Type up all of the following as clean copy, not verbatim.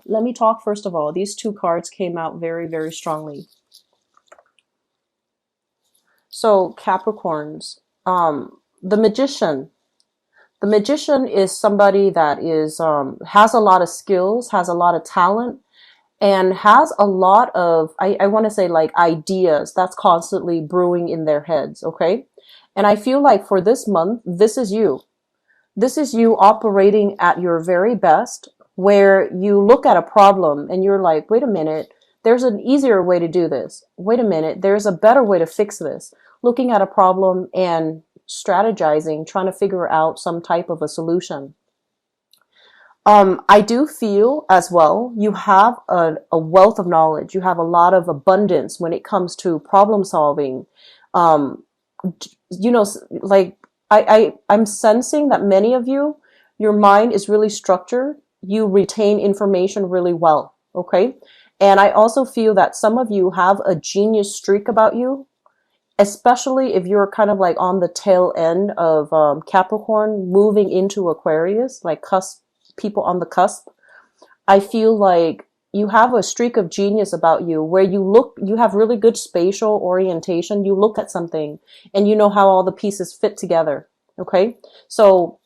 let me talk first of all. These two cards came out very, very strongly. So Capricorns, the magician. The magician is somebody that is has a lot of skills, has a lot of talent, and has a lot of I want to say like ideas that's constantly brewing in their heads. Okay, and I feel like for this month, this is you. This is you operating at your very best, where you look at a problem and you're like, wait a minute, there's an easier way to do this. Wait a minute, there's a better way to fix this. Looking at a problem and strategizing, trying to figure out some type of a solution. I do feel as well, you have a wealth of knowledge. You have a lot of abundance when it comes to problem solving. Um, you know, like I'm sensing that many of you, your mind is really structured. You retain information really well. Okay. And I also feel that some of you have a genius streak about you, especially if you're kind of like on the tail end of Capricorn moving into Aquarius, like cusp, people on the cusp. I feel like you have a streak of genius about you where you have really good spatial orientation. You look at something and you know how all the pieces fit together. Okay. So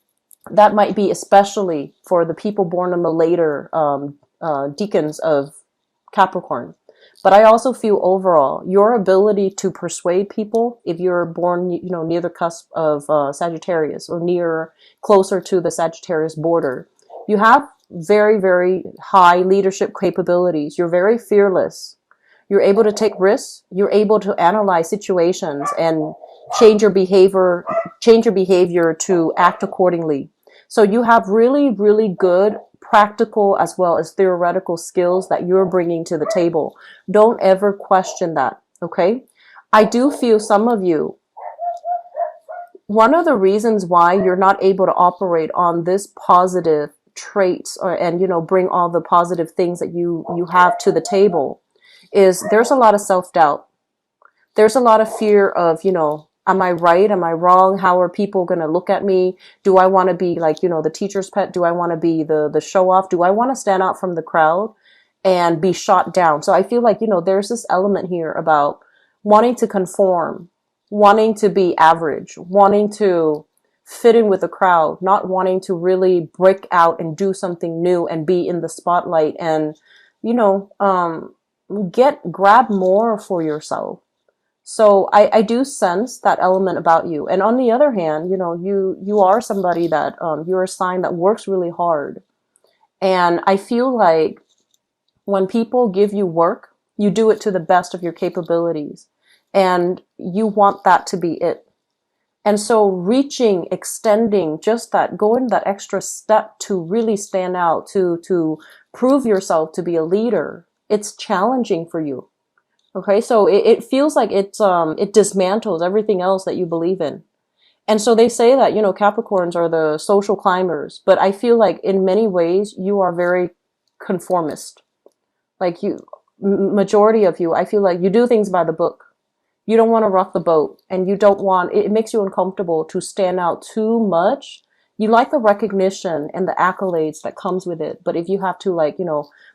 that might be especially for the people born in the later decans of Capricorn. But I also feel overall your ability to persuade people, if you're born, near the cusp of Sagittarius or near closer to the Sagittarius border, you have very, very high leadership capabilities. You're very fearless. You're able to take risks. You're able to analyze situations and change your behavior to act accordingly. So you have really, really good practical as well as theoretical skills that you're bringing to the table. Don't ever question that. Okay. I do feel some of you, one of the reasons why you're not able to operate on this positive traits and bring all the positive things that you have to the table is there's a lot of self-doubt. There's a lot of fear of, am I right? Am I wrong? How are people going to look at me? Do I want to be like, the teacher's pet? Do I want to be the show off? Do I want to stand out from the crowd and be shot down? So I feel like, there's this element here about wanting to conform, wanting to be average, wanting to fit in with the crowd, not wanting to really break out and do something new and be in the spotlight and, grab more for yourself. So I do sense that element about you. And on the other hand, you are somebody that, you're a sign that works really hard. And I feel like when people give you work, you do it to the best of your capabilities. And you want that to be it. And so reaching, extending, just that, going that extra step to really stand out, to prove yourself to be a leader, it's challenging for you. Okay, so it feels like it dismantles everything else that you believe in. And so they say that, Capricorns are the social climbers, but I feel like in many ways you are very conformist. Like majority of you, I feel like you do things by the book. You don't want to rock the boat, and you don't want, it makes you uncomfortable to stand out too much. You like the recognition and the accolades that comes with it. But if you have to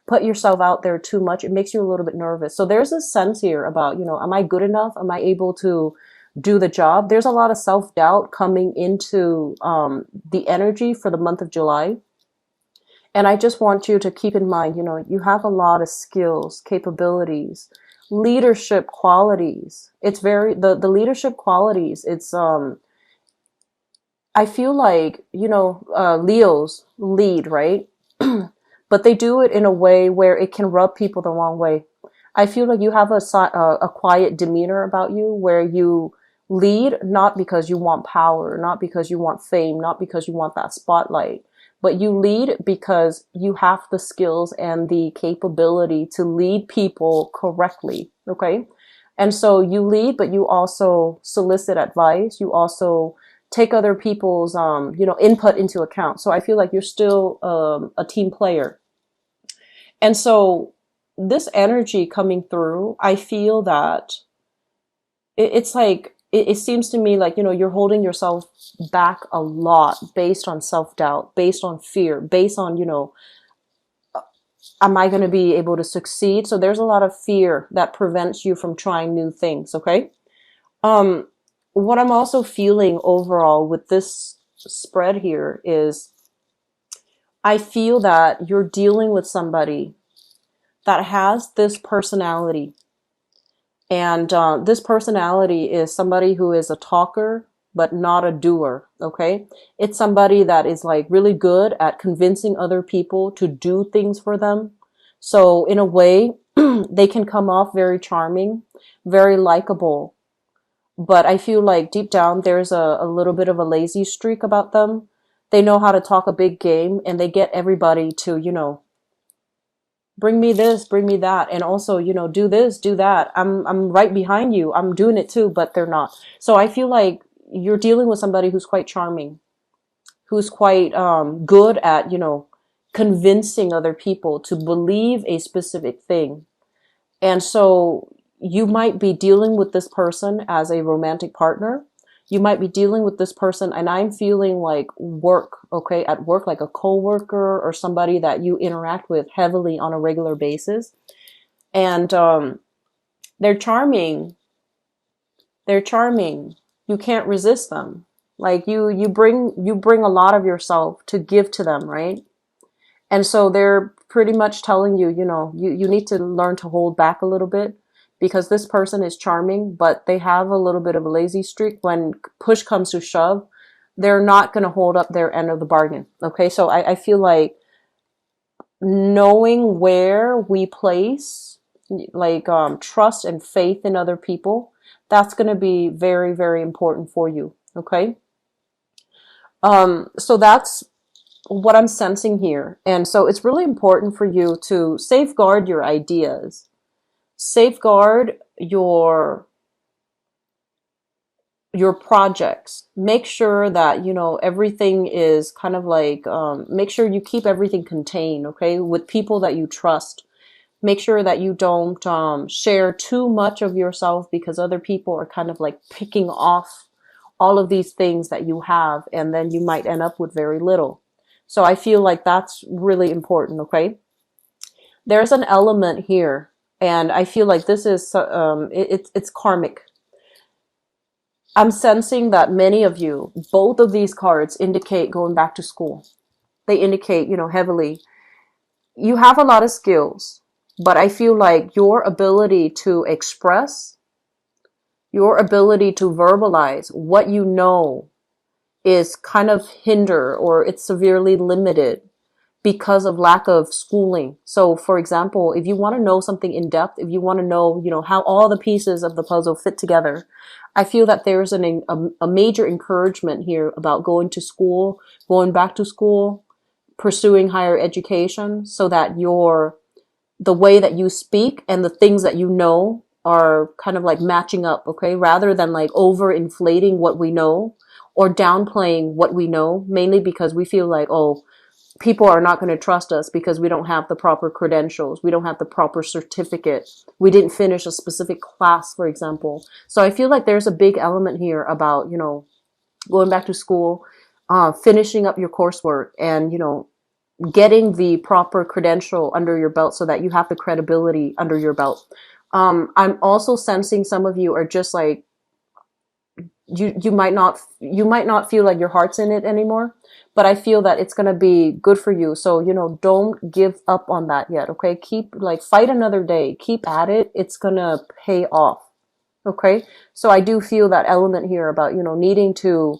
put yourself out there too much, it makes you a little bit nervous. So there's this sense here about, am I good enough? Am I able to do the job? There's a lot of self-doubt coming into the energy for the month of July. And I just want you to keep in mind, you have a lot of skills, capabilities, leadership qualities. It's the leadership qualities. It's, I feel like, Leos lead, right? But they do it in a way where it can rub people the wrong way. I feel like you have a quiet demeanor about you where you lead not because you want power, not because you want fame, not because you want that spotlight, but you lead because you have the skills and the capability to lead people correctly. Okay. And so you lead, but you also solicit advice. You also take other people's, input into account. So I feel like you're still, a team player. And so this energy coming through, I feel that it's like, it seems to me like, you're holding yourself back a lot based on self-doubt, based on fear, based on, Am I going to be able to succeed? So there's a lot of fear that prevents you from trying new things. Okay. Um, what I'm also feeling overall with this spread here is I feel that you're dealing with somebody that has this personality. And this personality is somebody who is a talker, but not a doer. Okay. It's somebody that is like really good at convincing other people to do things for them. So in a way, they can come off very charming, very likable. But I feel like deep down, there's a little bit of a lazy streak about them. They know how to talk a big game and they get everybody to, bring me this, bring me that, and also, do this, do that. I'm right behind you. I'm doing it too, but they're not. So I feel like you're dealing with somebody who's quite charming, who's quite good at, convincing other people to believe a specific thing. And so you might be dealing with this person as a romantic partner. You might be dealing with this person, and I'm feeling like work, okay, at work, like a coworker or somebody that you interact with heavily on a regular basis. And they're charming. They're charming. You can't resist them. Like you bring a lot of yourself to give to them, right? And so they're pretty much telling you, you need to learn to hold back a little bit because this person is charming, but they have a little bit of a lazy streak. When push comes to shove, they're not going to hold up their end of the bargain. Okay. So I feel like knowing where we place like trust and faith in other people, that's going to be very, very important for you. Okay. So that's what I'm sensing here. And so it's really important for you to safeguard your ideas, safeguard your projects. Make sure that, everything is kind of like, make sure you keep everything contained, okay, with people that you trust. Make sure that you don't share too much of yourself because other people are kind of like picking off all of these things that you have, and then you might end up with very little. So I feel like that's really important, okay? There's an element here, and I feel like this is, it's karmic. I'm sensing that many of you, both of these cards indicate going back to school. They indicate, heavily, you have a lot of skills, but I feel like your ability to express, your ability to verbalize what you know is kind of hinder, or it's severely limited because of lack of schooling. So for example, if you want to know something in depth, if you want to know, how all the pieces of the puzzle fit together, I feel that there's a major encouragement here about going to school, going back to school, pursuing higher education so that the way that you speak and the things that you know are kind of like matching up, okay? Rather than like over inflating what we know or downplaying what we know, mainly because we feel like, oh, people are not going to trust us because we don't have the proper credentials. We don't have the proper certificate. We didn't finish a specific class, for example. So I feel like there's a big element here about, going back to school, finishing up your coursework and, getting the proper credential under your belt so that you have the credibility under your belt. I'm also sensing some of you are just like, you might not feel like your heart's in it anymore, but I feel that it's going to be good for you. So, don't give up on that yet. Okay. Keep like fight another day, keep at it. It's going to pay off. Okay. So I do feel that element here about, needing to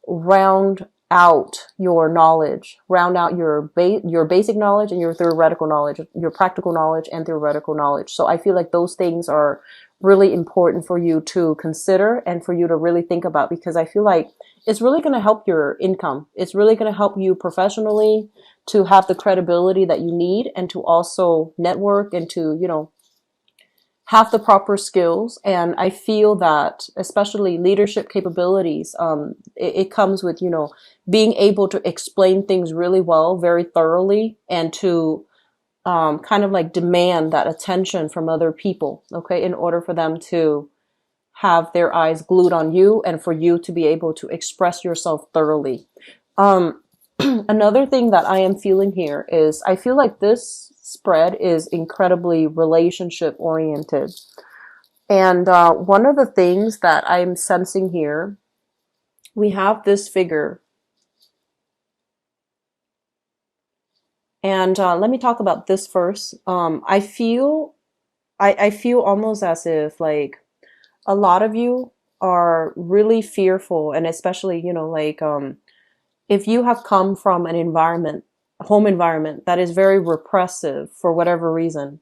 round out your knowledge, round out your basic knowledge and your theoretical knowledge, your practical knowledge and theoretical knowledge. So I feel like those things are really important for you to consider and for you to really think about, because I feel like it's really going to help your income. It's really going to help you professionally to have the credibility that you need and to also network and to, have the proper skills. And I feel that especially leadership capabilities, it comes with, being able to explain things really well, very thoroughly, and to kind of like demand that attention from other people, okay, in order for them to have their eyes glued on you and for you to be able to express yourself thoroughly. Another thing that I am feeling here is I feel like this spread is incredibly relationship oriented. And one of the things that I'm sensing here, we have this figure. And let me talk about this first. I feel almost as if like a lot of you are really fearful, and especially, like if you have come from an environment, home environment that is very repressive for whatever reason,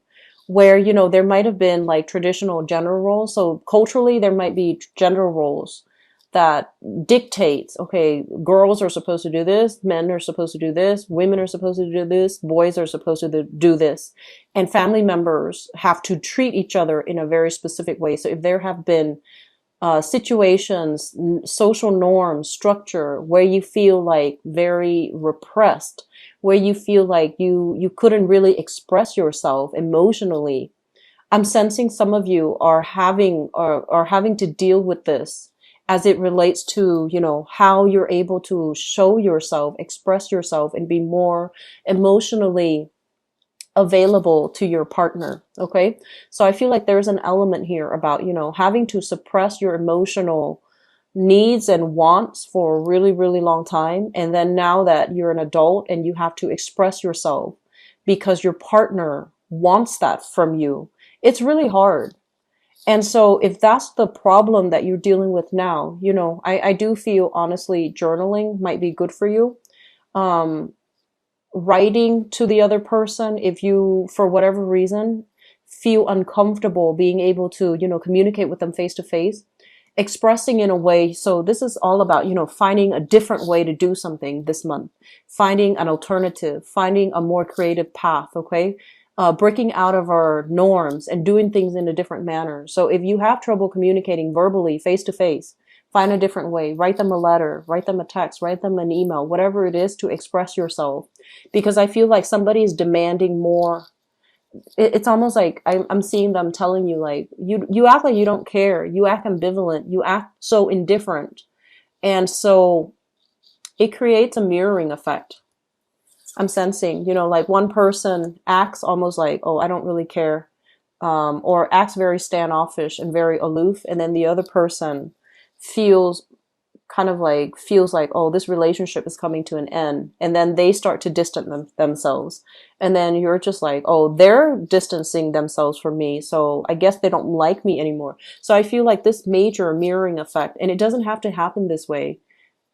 where, there might have been like traditional gender roles. So culturally, there might be gender roles that dictates, okay, girls are supposed to do this, men are supposed to do this, women are supposed to do this, boys are supposed to do this. And family members have to treat each other in a very specific way. So if there have been situations, social norms, structure where you feel like very repressed, where you feel like you couldn't really express yourself emotionally, I'm sensing some of you are having to deal with this as it relates to, how you're able to show yourself, express yourself, and be more emotionally available to your partner. Okay. So I feel like there's an element here about, having to suppress your emotional needs and wants for a really, really long time. And then now that you're an adult and you have to express yourself because your partner wants that from you, it's really hard. And so if that's the problem that you're dealing with now, I do feel honestly journaling might be good for you. Um, Writing to the other person, if you, for whatever reason, feel uncomfortable being able to, communicate with them face to face, expressing in a way. So this is all about, finding a different way to do something this month, finding an alternative, finding a more creative path. Okay. Breaking out of our norms and doing things in a different manner. So if you have trouble communicating verbally face to face, find a different way, write them a letter, write them a text, write them an email, whatever it is to express yourself. Because I feel like somebody is demanding more. It's almost like I'm seeing them telling you like, you act like you don't care. You act ambivalent. You act so indifferent. And so it creates a mirroring effect. I'm sensing, like one person acts almost like, oh, I don't really care. Or acts very standoffish and very aloof. And then the other person feels feels like, oh, this relationship is coming to an end. And then they start to distance themselves. And then you're just like, oh, they're distancing themselves from me. So I guess they don't like me anymore. So I feel like this major mirroring effect, and it doesn't have to happen this way.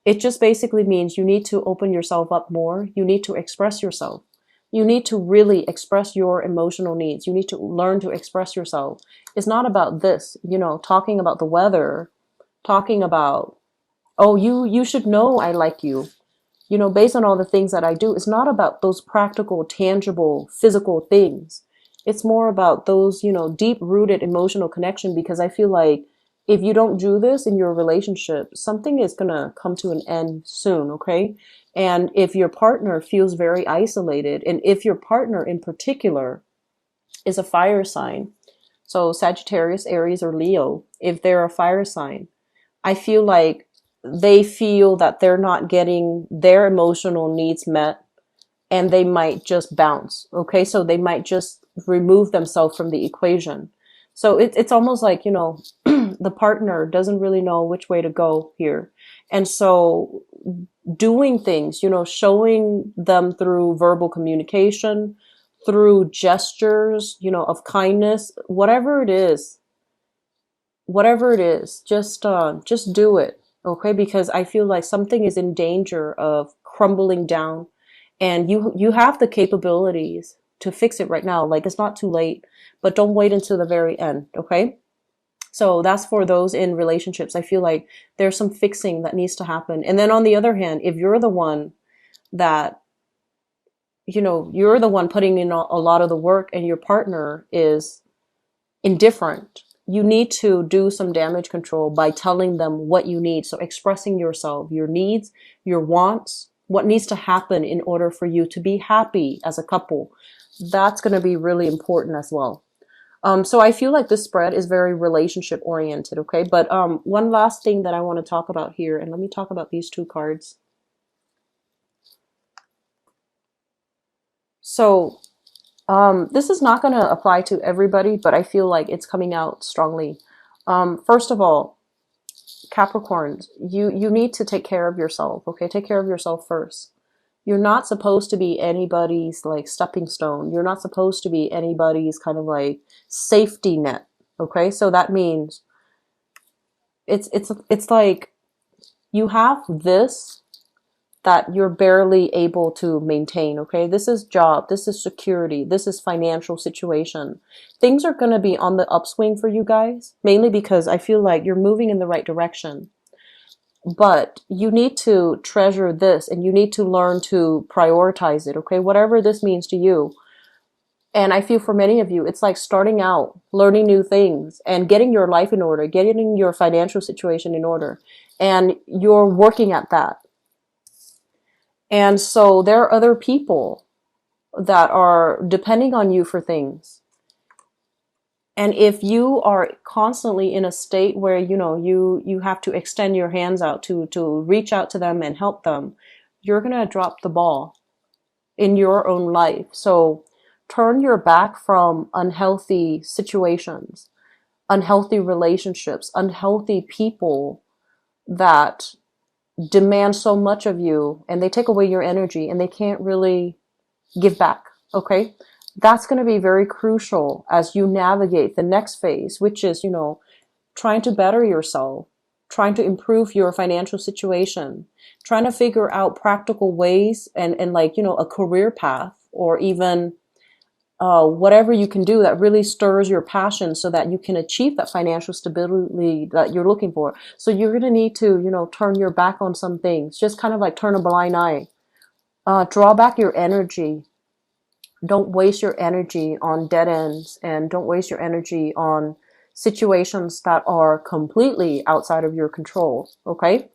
It just basically means you need to open yourself up more. You need to express yourself. You need to really express your emotional needs. You need to learn to express yourself. It's not about this, talking about the weather, talking about, oh, you should know I like you, based on all the things that I do. It's not about those practical, tangible, physical things. It's more about those, deep rooted emotional connection, because I feel like if you don't do this in your relationship, something is going to come to an end soon. Okay. And if your partner feels very isolated, and if your partner in particular is a fire sign, so Sagittarius, Aries, or Leo, if they're a fire sign, I feel like they feel that they're not getting their emotional needs met, and they might just bounce. Okay. So they might just remove themselves from the equation. So it's almost like, the partner doesn't really know which way to go here. And so doing things, showing them through verbal communication, through gestures, of kindness, whatever it is, just do it. Okay. Because I feel like something is in danger of crumbling down, and you have the capabilities to fix it right now. Like, it's not too late, but don't wait until the very end. Okay. So that's for those in relationships. I feel like there's some fixing that needs to happen. And then on the other hand, if you're the one that, you're the one putting in a lot of the work, and your partner is indifferent, you need to do some damage control by telling them what you need. So expressing yourself, your needs, your wants, what needs to happen in order for you to be happy as a couple. That's going to be really important as well. So I feel like this spread is very relationship oriented. Okay. But, one last thing that I want to talk about here, and let me talk about these two cards. So This is not going to apply to everybody, but I feel like it's coming out strongly. First of all, Capricorns, you need to take care of yourself, okay? Take care of yourself first. You're not supposed to be anybody's like stepping stone. You're not supposed to be anybody's kind of like safety net, okay? So that means it's like you have this that you're barely able to maintain, okay? This is job, this is security, this is financial situation. Things are going to be on the upswing for you guys, mainly because I feel like you're moving in the right direction. But you need to treasure this and you need to learn to prioritize it, okay? Whatever this means to you. And I feel for many of you, it's like starting out, learning new things and getting your life in order, getting your financial situation in order. And you're working at that. And so there are other people that are depending on you for things. And if you are constantly in a state where, you have to extend your hands out to reach out to them and help them, you're going to drop the ball in your own life. So turn your back from unhealthy situations, unhealthy relationships, unhealthy people that demand so much of you and they take away your energy and they can't really give back. Okay. That's going to be very crucial as you navigate the next phase, which is, trying to better yourself, trying to improve your financial situation, trying to figure out practical ways and like, a career path or even whatever you can do that really stirs your passion so that you can achieve that financial stability that you're looking for. So you're going to need to, turn your back on some things, just kind of like turn a blind eye, draw back your energy. Don't waste your energy on dead ends and don't waste your energy on situations that are completely outside of your control. Okay.